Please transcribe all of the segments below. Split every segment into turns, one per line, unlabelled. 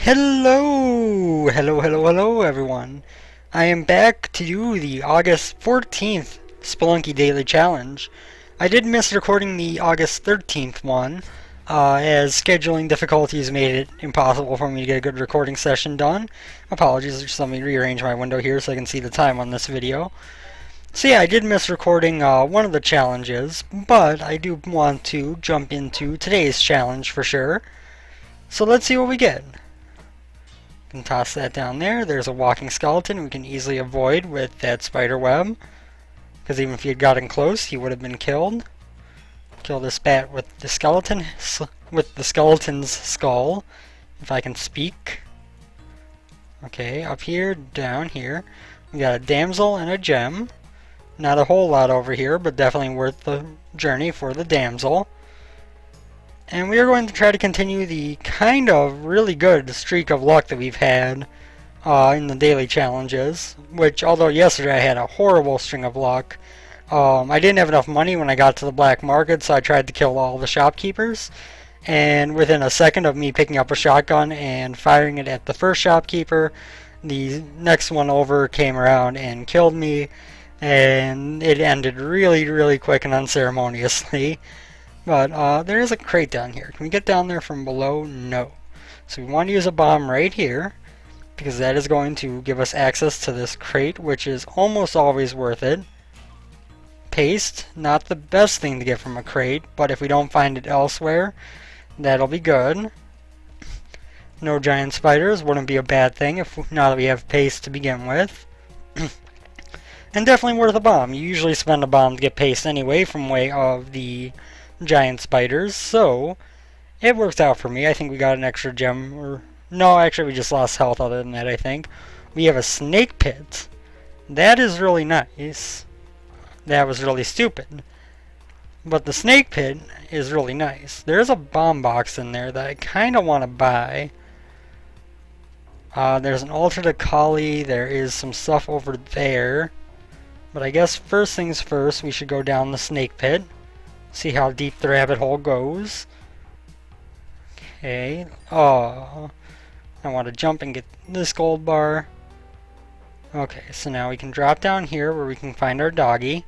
Hello, everyone. I am back to do the August 14th Spelunky Daily Challenge. I did miss recording the August 13th one, as scheduling difficulties made it impossible for me to get a good recording session done. Apologies, just let me rearrange my window here so I can see the time on this video. So yeah, I did miss recording one of the challenges, but I do want to jump into today's challenge for sure. So let's see what we get. Can toss that down there. There's a walking skeleton we can easily avoid with that spider web, because even if he had gotten close, he would have been killed. Kill this bat with the skeleton's skull, if I can speak. Okay, up here, down here, we got a damsel and a gem. Not a whole lot over here, but definitely worth the journey for the damsel. And we are going to try to continue the kind of really good streak of luck that we've had in the daily challenges, which, although yesterday I had a horrible string of luck, I didn't have enough money when I got to the black market, so I tried to kill all the shopkeepers. And within a second of me picking up a shotgun and firing it at the first shopkeeper, the next one over came around and killed me, and it ended really, really quick and unceremoniously. But there is a crate down here. Can we get down there from below? No. So we want to use a bomb right here, because that is going to give us access to this crate, which is almost always worth it. Paste, not the best thing to get from a crate, but if we don't find it elsewhere, that'll be good. No giant spiders wouldn't be a bad thing now that we have paste to begin with. And definitely worth a bomb. You usually spend a bomb to get paste anyway from way of the giant spiders, so it works out for me. I think we got an extra gem, or no, actually we just lost health other than that, I think. We have a snake pit. That is really nice. That was really stupid. But the snake pit is really nice. There's a bomb box in there that I kind of want to buy. There's an altar to Kali. There is some stuff over there. But I guess first things first, we should go down the snake pit. See how deep the rabbit hole goes. Okay. Oh, I want to jump and get this gold bar. Okay, so now we can drop down here where we can find our doggy.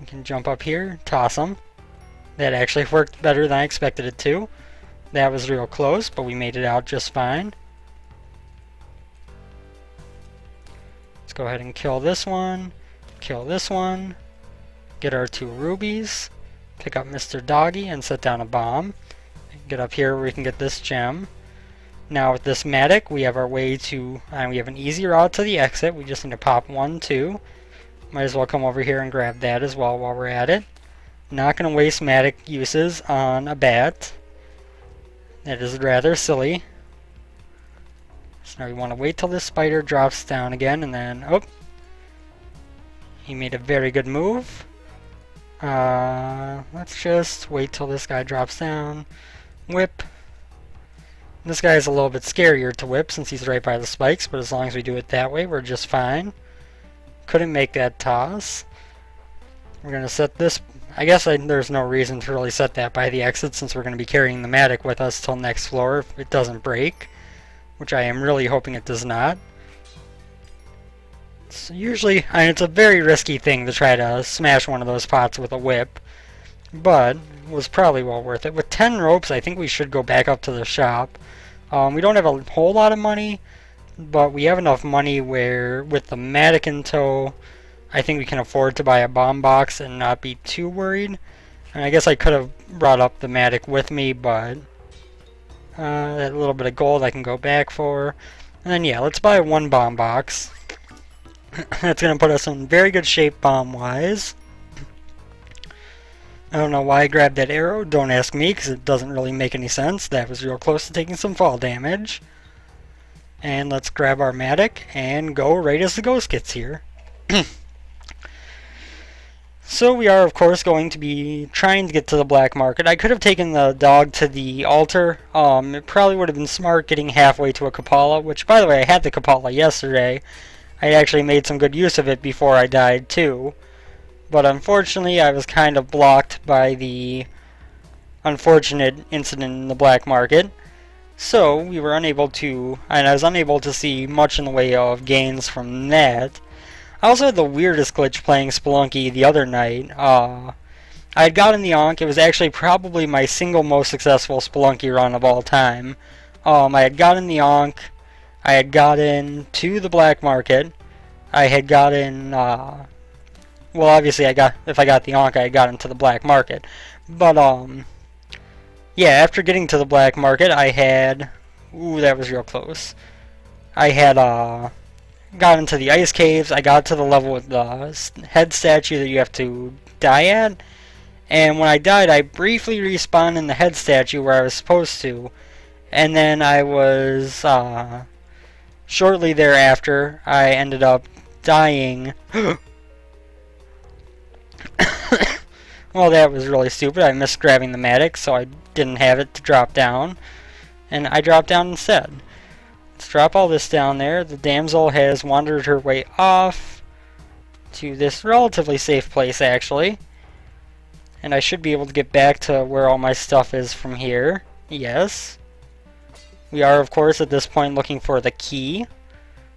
We can jump up here, toss him. That actually worked better than I expected it to. That was real close, but we made it out just fine. Let's go ahead and kill this one. Kill this one. Get our 2 rubies. Pick up Mr. Doggy and set down a bomb. Get up here where we can get this gem. Now with this Matic, we have our way to, we have an easy route to the exit. We just need to pop 1, 2. Might as well come over here and grab that as well while we're at it. Not going to waste Matic uses on a bat. That is rather silly. So now we want to wait till this spider drops down again, and then, oh, he made a very good move. Let's just wait till this guy drops down. Whip. This guy is a little bit scarier to whip since he's right by the spikes, but as long as we do it that way, we're just fine. Couldn't make that toss. We're going to set this. I guess there's no reason to really set that by the exit since we're going to be carrying the Matic with us till next floor if it doesn't break, which I am really hoping it does not. So usually, it's a very risky thing to try to smash one of those pots with a whip, but it was probably well worth it. With 10 ropes, I think we should go back up to the shop. We don't have a whole lot of money, but we have enough money where, with the Matic in tow, I think we can afford to buy a bomb box and not be too worried. And I guess I could have brought up the Matic with me, but that little bit of gold I can go back for. And then yeah, let's buy 1 bomb box. That's going to put us in very good shape bomb-wise. I don't know why I grabbed that arrow. Don't ask me, because it doesn't really make any sense. That was real close to taking some fall damage. And let's grab our Matic and go right as the ghost gets here. So we are, of course, going to be trying to get to the black market. I could have taken the dog to the altar. It probably would have been smart getting halfway to a Kapala, which, by the way, I had the Kapala yesterday. I actually made some good use of it before I died, too. But unfortunately, I was kind of blocked by the unfortunate incident in the black market. So we were unable to, and I was unable to see much in the way of gains from that. I also had the weirdest glitch playing Spelunky the other night. I had gotten the Ankh. It was actually probably my single most successful Spelunky run of all time. I had gotten the Ankh. I had gotten to the black market. I had gotten, well, obviously if I got the Ankh, I had gotten to the black market. But, yeah, after getting to the black market, I had, ooh, that was real close. I had, got into the ice caves. I got to the level with the head statue that you have to die at. And when I died, I briefly respawned in the head statue where I was supposed to. And then I was, shortly thereafter, I ended up dying. Well, that was really stupid. I missed grabbing the Matic, so I didn't have it to drop down. And I dropped down instead. Let's drop all this down there. The damsel has wandered her way off to this relatively safe place, actually. And I should be able to get back to where all my stuff is from here. Yes. We are, of course, at this point looking for the key,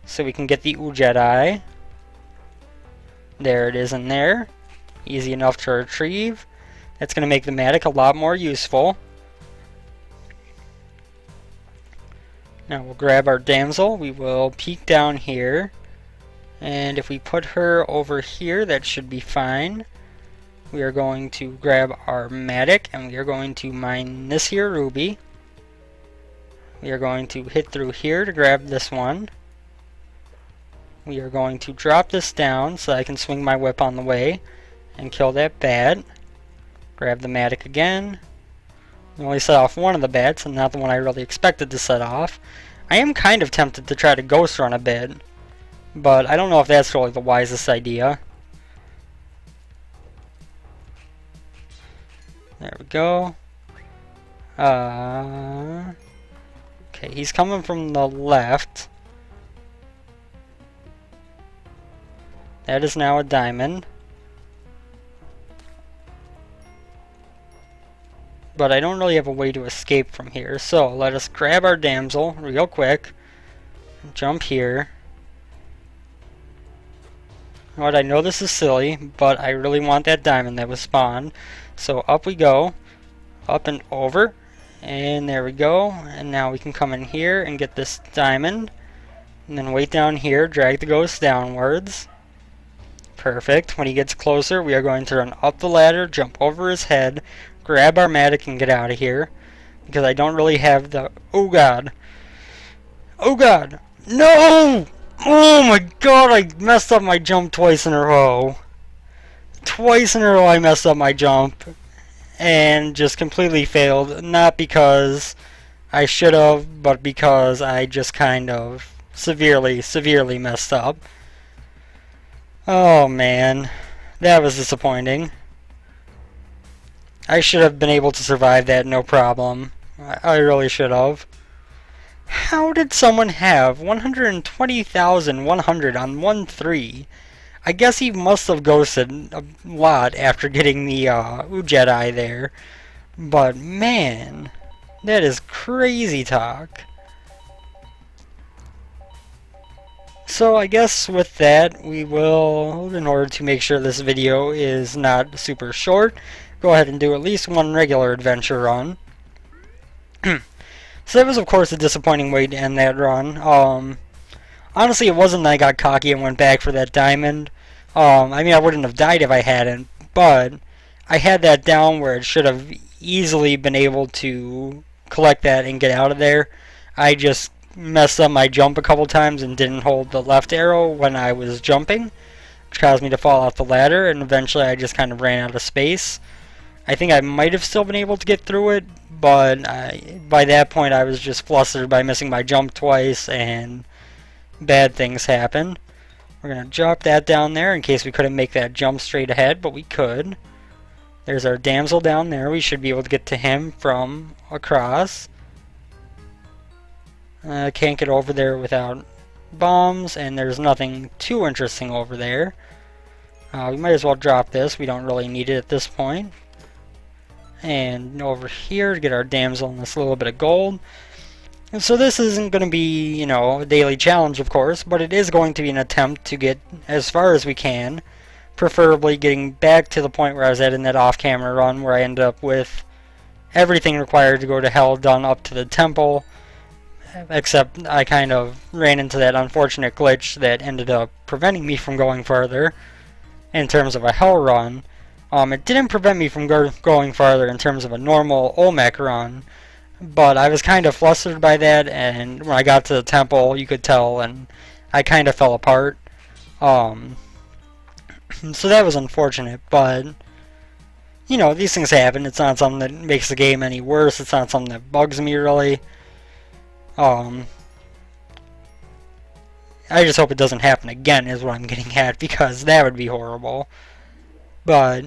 so we can get the Jedi. There it is in there. Easy enough to retrieve. That's going to make the Matic a lot more useful. Now we'll grab our damsel. We will peek down here. And if we put her over here, that should be fine. We are going to grab our Matic, and we are going to mine this here ruby. We are going to hit through here to grab this one. We are going to drop this down so I can swing my whip on the way and kill that bat. Grab the Matic again. We only set off one of the bats, and not the one I really expected to set off. I am kind of tempted to try to ghost run a bit, but I don't know if that's really the wisest idea. There we go. Okay, he's coming from the left. That is now a diamond. But I don't really have a way to escape from here. So let us grab our damsel real quick. Jump here. You know what, I know this is silly, but I really want that diamond that was spawned. So up we go. Up and over. And there we go. And now we can come in here and get this diamond. And then wait down here, drag the ghost downwards. Perfect. When he gets closer, we are going to run up the ladder, jump over his head, grab our Matic, and get out of here. Because I don't really have the... Oh god. Oh god. No! Oh my god, I messed up my jump twice in a row. Twice in a row I messed up my jump. And just completely failed. Not because I should have, but because I just kind of severely messed up. Oh man, that was disappointing. I should have been able to survive that no problem. I really should have. How did someone have 120,100 on 1-3? I guess he must have ghosted a lot after getting the Jedi there. But man, that is crazy talk. So I guess with that, we will, in order to make sure this video is not super short, go ahead and do at least one regular adventure run. So that was, of course, a disappointing way to end that run. Honestly, it wasn't that I got cocky and went back for that diamond. I mean, I wouldn't have died if I hadn't, but I had that down where it should have easily been able to collect that and get out of there. I just messed up my jump a couple times and didn't hold the left arrow when I was jumping, which caused me to fall off the ladder, and eventually I just kind of ran out of space. I think I might have still been able to get through it, but by that point I was just flustered by missing my jump twice, and bad things happened. We're going to drop that down there in case we couldn't make that jump straight ahead, but we could. There's our damsel down there. We should be able to get to him from across. Can't get over there without bombs, and there's nothing too interesting over there. We might as well drop this. We don't really need it at this point. And over here to get our damsel and this little bit of gold. So this isn't going to be, you know, a daily challenge, of course, but it is going to be an attempt to get as far as we can, preferably getting back to the point where I was at in that off-camera run, where I ended up with everything required to go to hell done up to the temple, except I kind of ran into that unfortunate glitch that ended up preventing me from going further in terms of a hell run. It didn't prevent me from going farther in terms of a normal Olmec run, but I was kind of flustered by that, and when I got to the temple, you could tell, and I kind of fell apart. So that was unfortunate, but, you know, these things happen. It's not something that makes the game any worse. It's not something that bugs me, really. I just hope it doesn't happen again, is what I'm getting at, because that would be horrible. But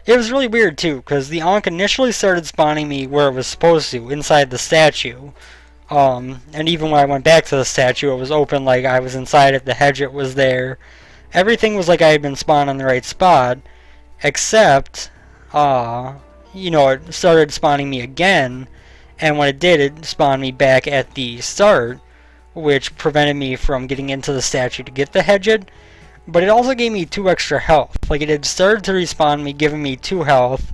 it was really weird, too, because the Ankh initially started spawning me where it was supposed to, inside the statue. And even when I went back to the statue, it was open like I was inside it, the hedge it was there. Everything was like I had been spawned on the right spot, except, you know, it started spawning me again, and when it did, it spawned me back at the start, which prevented me from getting into the statue to get the hedged. But it also gave me 2 extra health. Like, it had started to respawn me, giving me 2 health,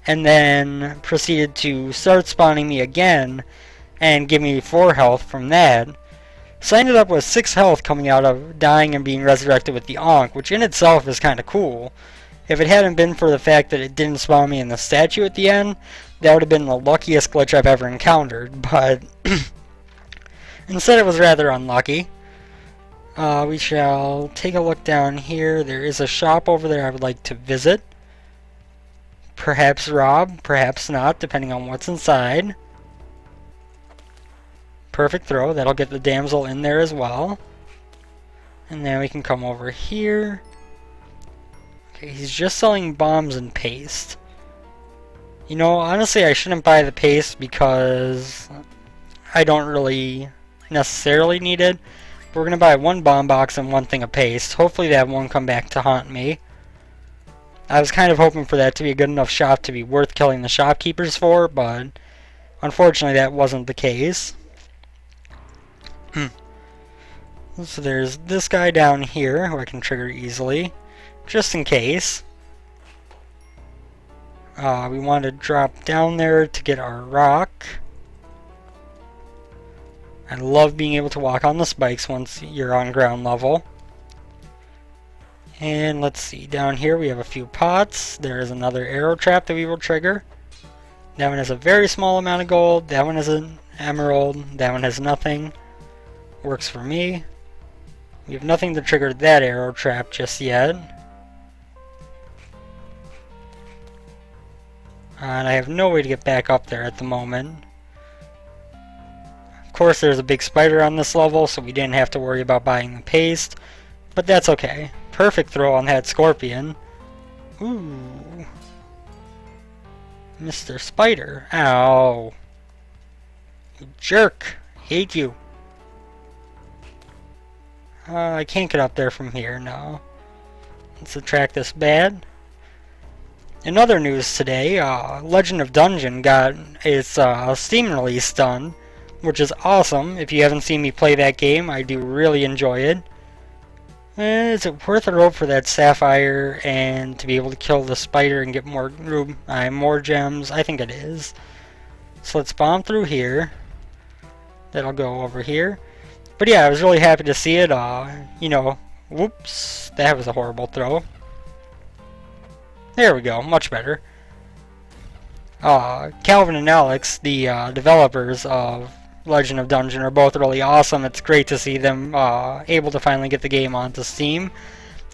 and then proceeded to start spawning me again, and give me 4 health from that. So I ended up with 6 health coming out of dying and being resurrected with the Ankh, which in itself is kind of cool. If it hadn't been for the fact that it didn't spawn me in the statue at the end, that would have been the luckiest glitch I've ever encountered, but instead it was rather unlucky. We shall take a look down here. There is a shop over there I would like to visit. Perhaps rob, perhaps not, depending on what's inside. Perfect throw. That'll get the damsel in there as well. And then we can come over here. Okay, he's just selling bombs and paste. You know, honestly, I shouldn't buy the paste because I don't really necessarily need it. We're going to buy 1 bomb box and 1 thing of paste. Hopefully that won't come back to haunt me. I was kind of hoping for that to be a good enough shop to be worth killing the shopkeepers for, but unfortunately that wasn't the case. So there's this guy down here who I can trigger easily, just in case. We want to drop down there to get our rock. I love being able to walk on the spikes once you're on ground level. And let's see, down here we have a few pots. There is another arrow trap that we will trigger. That one has a very small amount of gold. That one has an emerald. That one has nothing. Works for me. We have nothing to trigger that arrow trap just yet. And I have no way to get back up there at the moment. Of course, there's a big spider on this level, so we didn't have to worry about buying the paste. But that's okay. Perfect throw on that scorpion. Ooh. Mr. Spider. Ow. You jerk. Hate you. I can't get up there from here, no. Let's subtract this bad. In other news today, Legend of Dungeon got its Steam release done, which is awesome. If you haven't seen me play that game, I do really enjoy it. Is it worth a rope for that sapphire and to be able to kill the spider and get more gems? I think it is. So let's bomb through here. That'll go over here. But yeah, I was really happy to see it. You know, whoops, that was a horrible throw. There we go, much better. Calvin and Alex, the developers of Legend of Dungeon, are both really awesome. It's great to see them able to finally get the game onto Steam.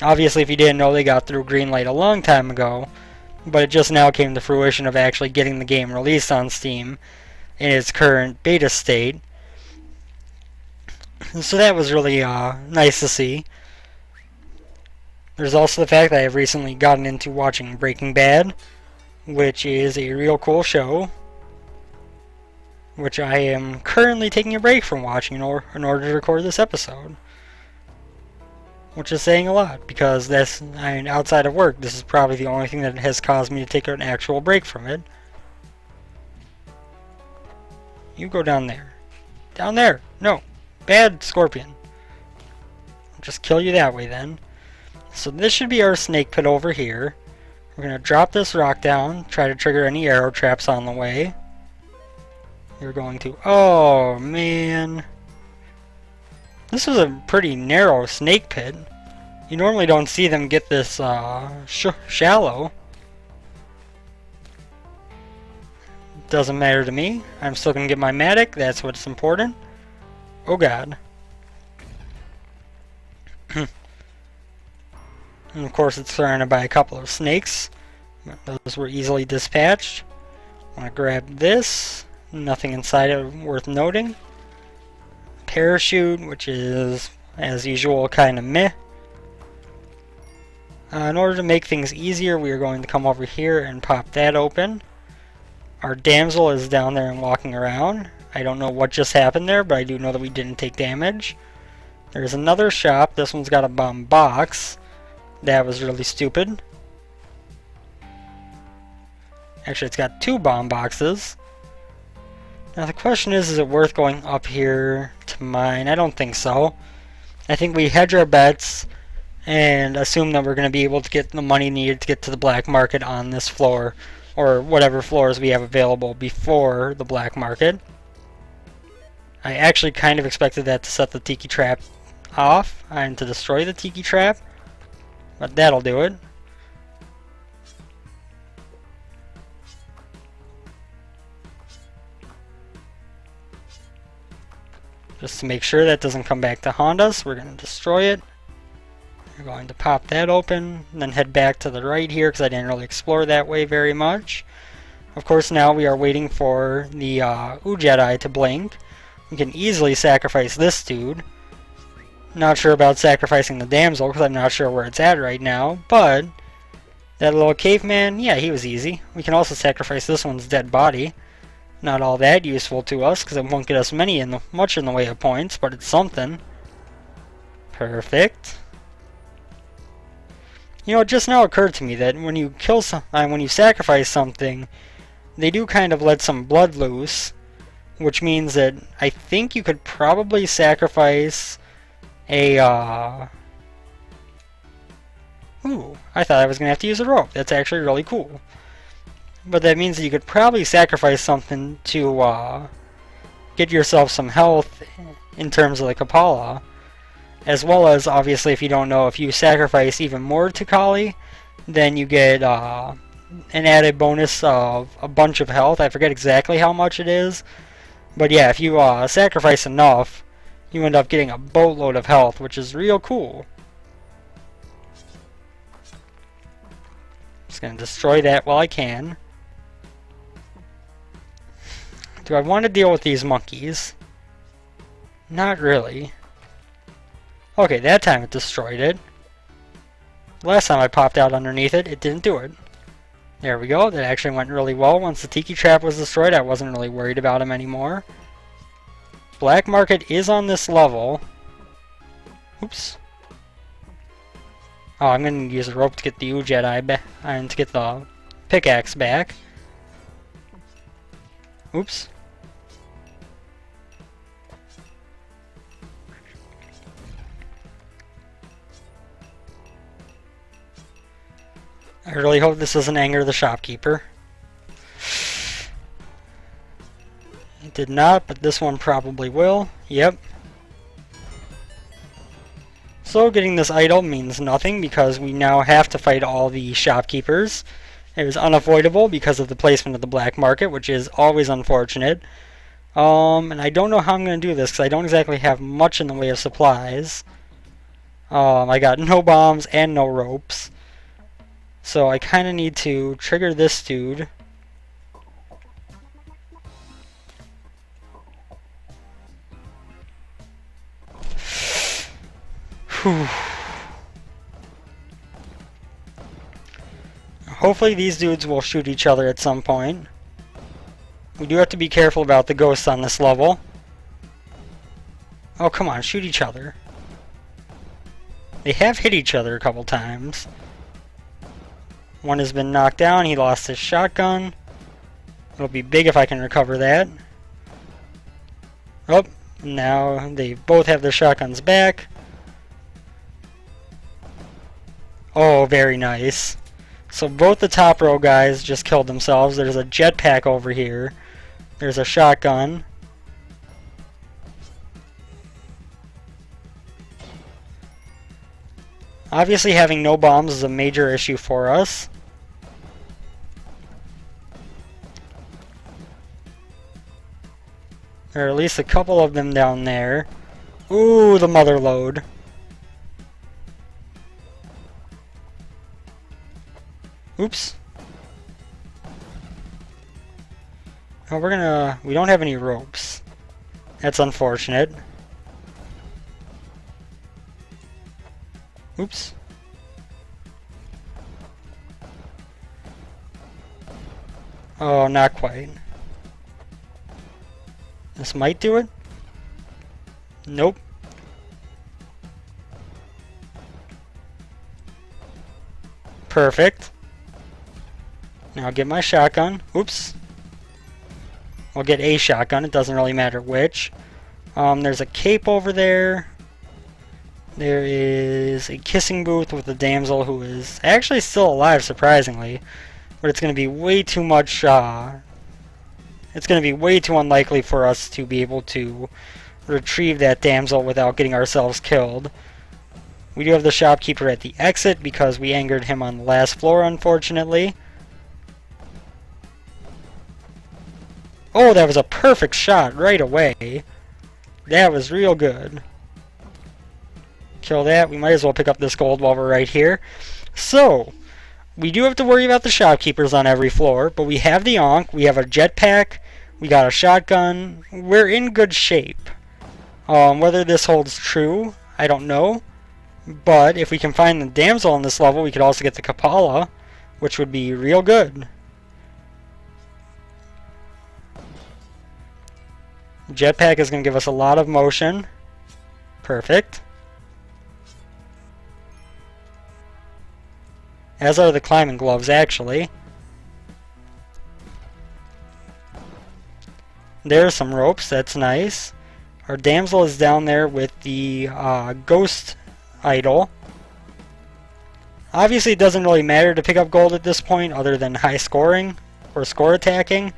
Obviously, if you didn't know, they got through Greenlight a long time ago, but it just now came to fruition of actually getting the game released on Steam in its current beta state. So that was really nice to see. There's also the fact that I have recently gotten into watching Breaking Bad, which is a real cool show, which I am currently taking a break from watching in order to record this episode. Which is saying a lot, because outside of work, this is probably the only thing that has caused me to take an actual break from it. You go down there. Down there! No! Bad scorpion. I'll just kill you that way then. So this should be our snake pit over here. We're going to drop this rock down, try to trigger any arrow traps on the way. You're going to... Oh, man. This is a pretty narrow snake pit. You normally don't see them get this shallow. Doesn't matter to me. I'm still going to get my Matic. That's what's important. Oh, God. And of course it's surrounded by a couple of snakes. Those were easily dispatched. I'm going to grab this. Nothing inside it worth noting. Parachute, which is, as usual, kind of meh. In order to make things easier, we are going to come over here and pop that open. Our damsel is down there and walking around. I don't know what just happened there, but I do know that we didn't take damage. There's another shop. This one's got a bomb box. That was really stupid. Actually, it's got 2 bomb boxes. Now the question is it worth going up here to mine? I don't think so. I think we hedge our bets and assume that we're going to be able to get the money needed to get to the black market on this floor, or whatever floors we have available before the black market. I actually kind of expected that to set the tiki trap off and to destroy the tiki trap, but that'll do it. Just to make sure that doesn't come back to haunt us, we're going to destroy it. We're going to pop that open, and then head back to the right here because I didn't really explore that way very much. Of course, now we are waiting for the Jedi to blink. We can easily sacrifice this dude. Not sure about sacrificing the damsel because I'm not sure where it's at right now, but that little caveman, yeah, he was easy. We can also sacrifice this one's dead body. Not all that useful to us because it won't get us much in the way of points, but it's something. Perfect. You know, it just now occurred to me that when you when you sacrifice something, they do kind of let some blood loose, which means that I think you could probably sacrifice a Ooh, I thought I was gonna have to use a rope. That's actually really cool. But that means that you could probably sacrifice something to get yourself some health in terms of the Kapala. As well as, obviously, if you don't know, if you sacrifice even more to Kali, then you get an added bonus of a bunch of health. I forget exactly how much it is. But yeah, if you sacrifice enough, you end up getting a boatload of health, which is real cool. Just going to destroy that while I can. Do I want to deal with these monkeys? Not really. Okay, that time it destroyed it. Last time I popped out underneath it, it didn't do it. There we go, that actually went really well. Once the tiki trap was destroyed, I wasn't really worried about him anymore. Black market is on this level. Oops. Oh, I'm going to use a rope to get the Jedi back, and to get the pickaxe back. Oops. I really hope this doesn't anger the shopkeeper. It did not, but this one probably will. Yep. So getting this idol means nothing because we now have to fight all the shopkeepers. It was unavoidable because of the placement of the black market, which is always unfortunate. And I don't know how I'm going to do this because I don't exactly have much in the way of supplies. I got no bombs and no ropes. So I kind of need to trigger this dude. Whew. Hopefully these dudes will shoot each other at some point. We do have to be careful about the ghosts on this level. Oh, come on, shoot each other. They have hit each other a couple times. One has been knocked down, he lost his shotgun. It'll be big if I can recover that. Oh, Now they both have their shotguns back. Oh, very nice. So both the top row guys just killed themselves. There's a jetpack over here. There's a shotgun. Obviously having no bombs is a major issue for us. There are at least a couple of them down there. Ooh, the mother load. Oops. Oh, we don't have any ropes. That's unfortunate. Oops. Oh, not quite. This might do it. Nope. Perfect. Now I'll get my shotgun. Oops. I'll get a shotgun. It doesn't really matter which. There's a cape over there. There is a kissing booth with a damsel who is actually still alive, surprisingly. But it's going to be way too much... it's going to be way too unlikely for us to be able to retrieve that damsel without getting ourselves killed. We do have the shopkeeper at the exit because we angered him on the last floor, unfortunately. Oh, that was a perfect shot right away. That was real good. Kill that. We might as well pick up this gold while we're right here. So, we do have to worry about the shopkeepers on every floor, but we have the Ankh, we have a jetpack, we got a shotgun. We're in good shape. Whether this holds true, I don't know. But if we can find the damsel on this level, we could also get the Kapala, which would be real good. Jetpack is going to give us a lot of motion. Perfect. As are the climbing gloves, actually. There's some ropes, that's nice. Our damsel is down there with the ghost idol. Obviously it doesn't really matter to pick up gold at this point other than high scoring or score attacking.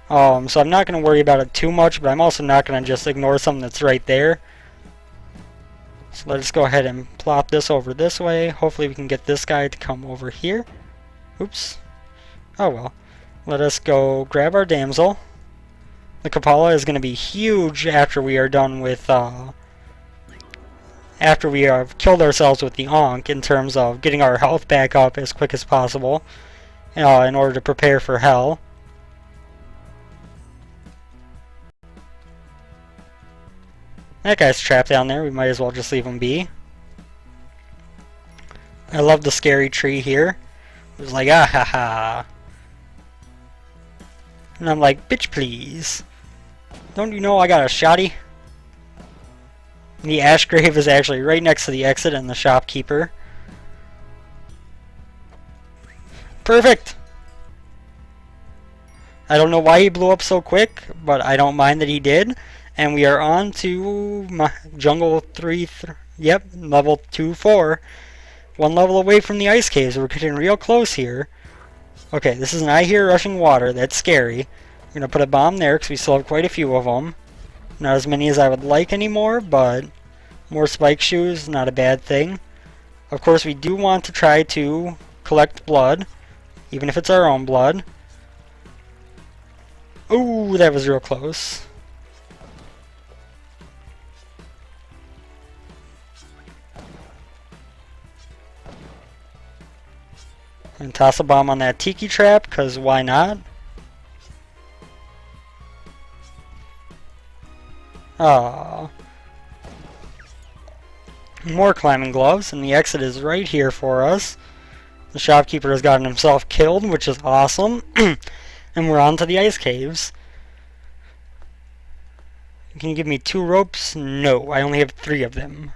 So I'm not going to worry about it too much, but I'm also not going to just ignore something that's right there. So let's go ahead and plop this over this way. Hopefully we can get this guy to come over here. Oops. Oh well. Let us go grab our damsel. The Kapala is going to be huge after we are done with, after we have killed ourselves with the Ankh, in terms of getting our health back up as quick as possible, in order to prepare for hell. That guy's trapped down there, we might as well just leave him be. I love the scary tree here. It was like, ah ha ha. And I'm like, bitch please. Don't you know I got a shotty? The ash grave is actually right next to the exit and the shopkeeper. Perfect! I don't know why he blew up so quick, but I don't mind that he did. And we are on to Jungle 3, yep, level 2-4. One level away from the ice caves. We're getting real close here. Okay, this is an I hear rushing water. That's scary. I'm going to put a bomb there because we still have quite a few of them. Not as many as I would like anymore, but more spike shoes, not a bad thing. Of course, we do want to try to collect blood, even if it's our own blood. Ooh, that was real close. And toss a bomb on that tiki trap, because why not? Aww. More climbing gloves, and the exit is right here for us. The shopkeeper has gotten himself killed, which is awesome. And we're on to the ice caves. Can you give me 2 ropes? No, I only have 3 of them.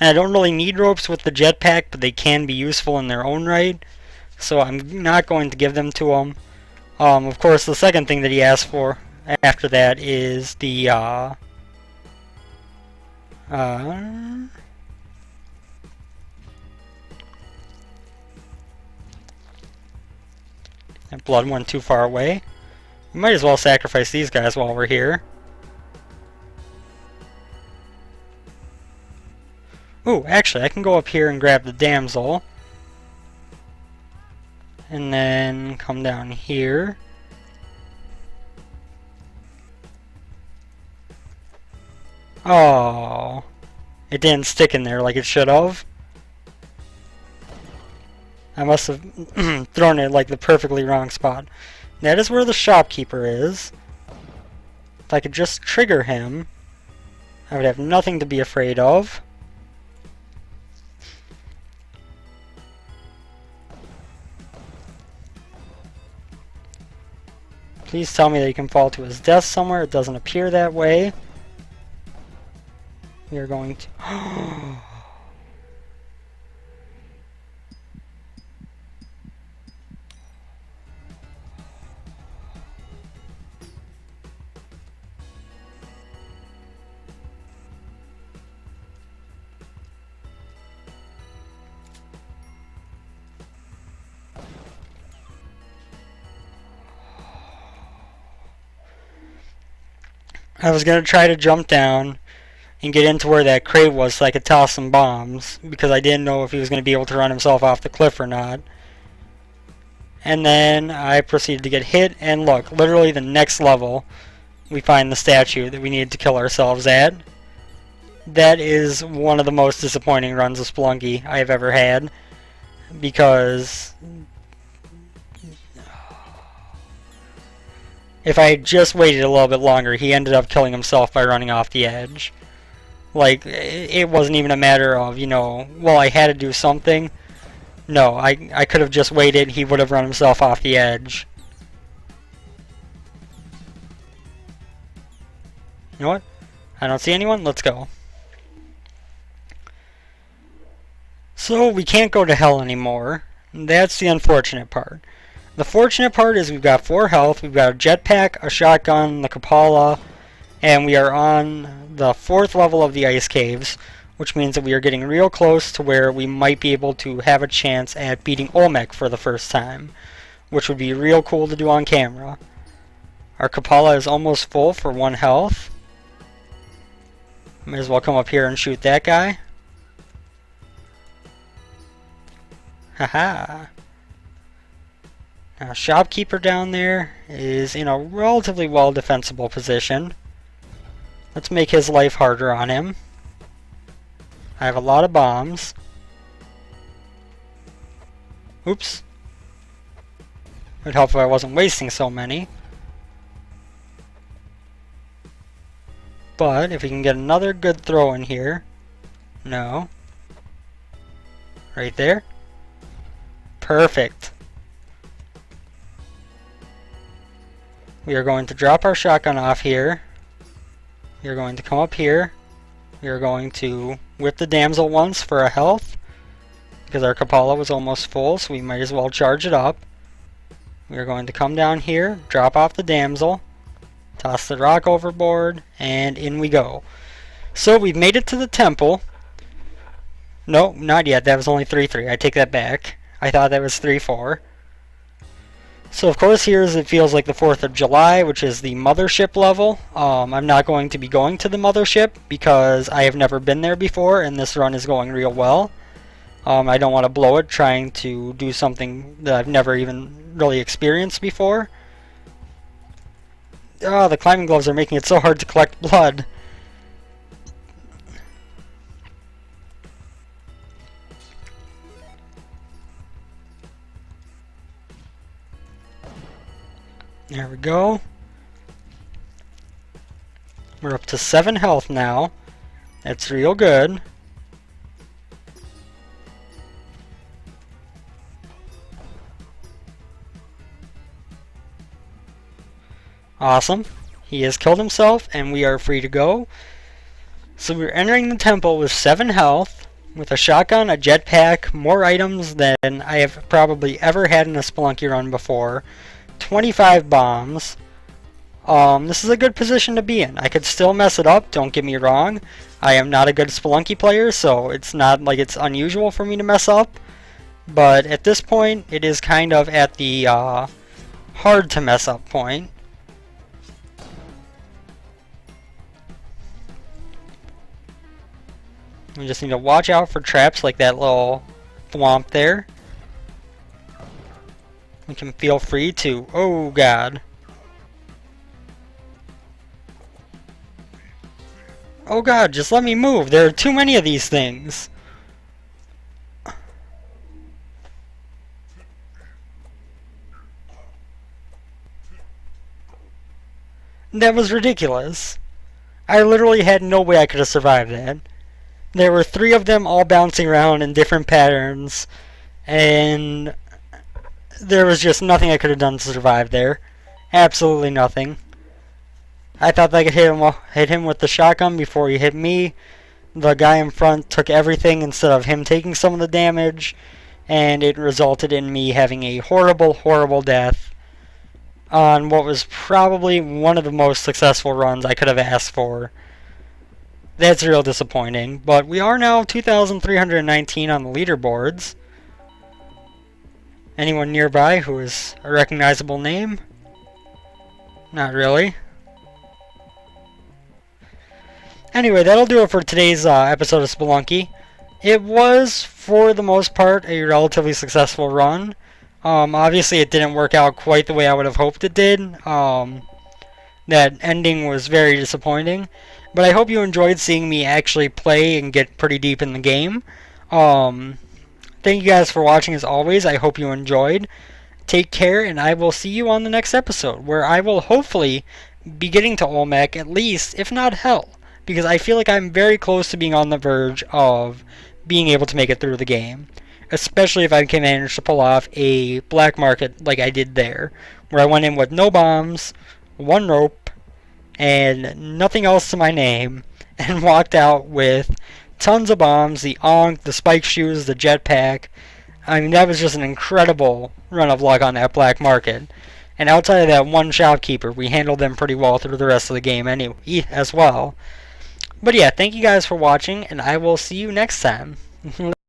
And I don't really need ropes with the jetpack, but they can be useful in their own right. So I'm not going to give them to him. Of course, the second thing that he asked for after that is the That blood went too far away. We might as well sacrifice these guys while we're here. Ooh, actually, I can go up here and grab the damsel. And then come down here. Oh, it didn't stick in there like it should have. I must have thrown it like the perfectly wrong spot. That is where the shopkeeper is. If I could just trigger him, I would have nothing to be afraid of. Please tell me that he can fall to his death somewhere. It doesn't appear that way. We are going to... I was going to try to jump down and get into where that crate was so I could toss some bombs, because I didn't know if he was going to be able to run himself off the cliff or not. And then I proceeded to get hit, and look, literally the next level, we find the statue that we needed to kill ourselves at. That is one of the most disappointing runs of Spelunky I have ever had, because if I had just waited a little bit longer, he ended up killing himself by running off the edge. Like, it wasn't even a matter of, you know, well, I had to do something. No, I could have just waited. He would have run himself off the edge. You know what? I don't see anyone. Let's go. So, we can't go to hell anymore. That's the unfortunate part. The fortunate part is we've got 4 health, we've got a jetpack, a shotgun, the Kapala, and we are on the 4th level of the ice caves, which means that we are getting real close to where we might be able to have a chance at beating Olmec for the first time, which would be real cool to do on camera. Our Kapala is almost full for 1 health. Might as well come up here and shoot that guy. Haha. Now, shopkeeper down there is in a relatively well defensible position. Let's make his life harder on him. I have a lot of bombs. Oops. It would help if I wasn't wasting so many. But if we can get another good throw in here. No. Right there. Perfect. We are going to drop our shotgun off here. We are going to come up here. We are going to whip the damsel once for a health, because our Kapala was almost full, so we might as well charge it up. We are going to come down here, drop off the damsel, toss the rock overboard, and in we go. So we've made it to the temple. No, not yet. That was only 3-3. I take that back. I thought that was 3-4. So of course here it feels like the 4th of July, which is the mothership level. I'm not going to be going to the mothership because I have never been there before and this run is going real well. I don't want to blow it trying to do something that I've never even really experienced before. Oh, the climbing gloves are making it so hard to collect blood. There we go. We're up to 7 health now. That's real good. Awesome. He has killed himself and we are free to go. So we're entering the temple with 7 health, with a shotgun, a jetpack, more items than I have probably ever had in a Spelunky run before. 25 bombs, This is a good position to be in. I could still mess it up, don't get me wrong. I am not a good Spelunky player, so it's not like it's unusual for me to mess up. But at this point, it is kind of at the hard to mess up point. We just need to watch out for traps like that little thwomp there. We can feel free to... Oh god. Oh god, just let me move. There are too many of these things. That was ridiculous. I literally had no way I could have survived that. There were 3 of them all bouncing around in different patterns, and there was just nothing I could have done to survive there. Absolutely nothing. I thought I could hit him with the shotgun before he hit me. The guy in front took everything instead of him taking some of the damage, and it resulted in me having a horrible, horrible death on what was probably one of the most successful runs I could have asked for. That's real disappointing, but we are now 2,319 on the leaderboards. Anyone nearby who is a recognizable name? Not really. Anyway, that'll do it for today's episode of Spelunky. It was, for the most part, a relatively successful run. Obviously, it didn't work out quite the way I would have hoped it did. That ending was very disappointing. But I hope you enjoyed seeing me actually play and get pretty deep in the game. Thank you guys for watching as always. I hope you enjoyed. Take care, and I will see you on the next episode, where I will hopefully be getting to Olmec at least, if not Hell. Because I feel like I'm very close to being on the verge of being able to make it through the game. Especially if I can manage to pull off a black market like I did there. Where I went in with no bombs, 1 rope, and nothing else to my name. And walked out with tons of bombs, the Ankh, the spike shoes, the jetpack. I mean, that was just an incredible run of luck on that black market. And outside of that one shopkeeper, we handled them pretty well through the rest of the game anyway, as well. But yeah, thank you guys for watching, and I will see you next time.